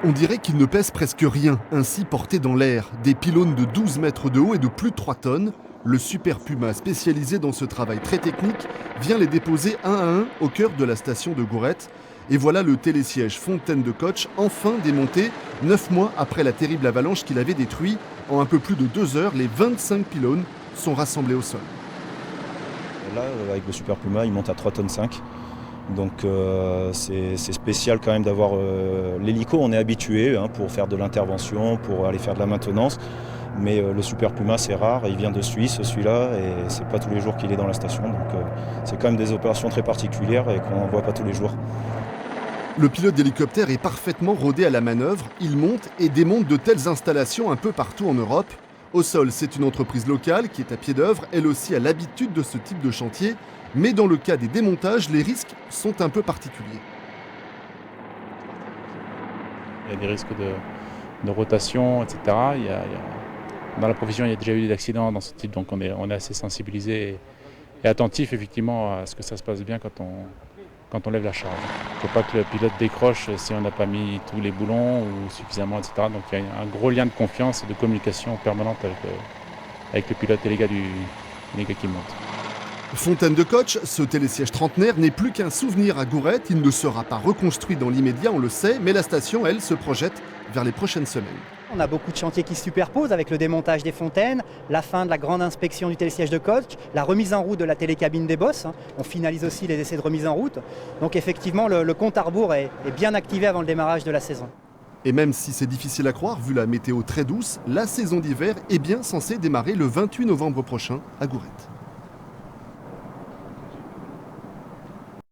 On dirait qu'il ne pèse presque rien, ainsi porté dans l'air. Des pylônes de 12 mètres de haut et de plus de 3 tonnes. Le Super Puma, spécialisé dans ce travail très technique, vient les déposer un à un au cœur de la station de Gourette. Et voilà le télésiège Fontaine de Coach enfin démonté, 9 mois après la terrible avalanche qu'il avait détruit. En un peu plus de 2 heures, les 25 pylônes sont rassemblés au sol. Là, avec le Super Puma, il monte à 3,5 tonnes. Donc c'est spécial quand même d'avoir l'hélico. On est habitué pour faire de l'intervention, pour aller faire de la maintenance. Mais le Super Puma, c'est rare. Il vient de Suisse, celui-là, et c'est pas tous les jours qu'il est dans la station. Donc c'est quand même des opérations très particulières et qu'on ne voit pas tous les jours. Le pilote d'hélicoptère est parfaitement rodé à la manœuvre. Il monte et démonte de telles installations un peu partout en Europe. Au sol, c'est une entreprise locale qui est à pied d'œuvre. Elle aussi a l'habitude de ce type de chantier. Mais dans le cas des démontages, les risques sont un peu particuliers. Il y a des risques de rotation, etc. Dans la profession, il y a déjà eu des accidents dans ce type, donc on est assez sensibilisé et attentif effectivement à ce que ça se passe bien quand on lève la charge. Il ne faut pas que le pilote décroche si on n'a pas mis tous les boulons ou suffisamment, etc. Donc il y a un gros lien de confiance et de communication permanente avec le pilote et les gars qui montent. Fontaine de Coach, ce télésiège trentenaire n'est plus qu'un souvenir à Gourette. Il ne sera pas reconstruit dans l'immédiat, on le sait, mais la station, elle, se projette vers les prochaines semaines. On a beaucoup de chantiers qui se superposent avec le démontage des fontaines, la fin de la grande inspection du télésiège de coach, la remise en route de la télécabine des bosses. On finalise aussi les essais de remise en route. Donc effectivement, le compte à rebours est bien activé avant le démarrage de la saison. Et même si c'est difficile à croire, vu la météo très douce, la saison d'hiver est bien censée démarrer le 28 novembre prochain à Gourette.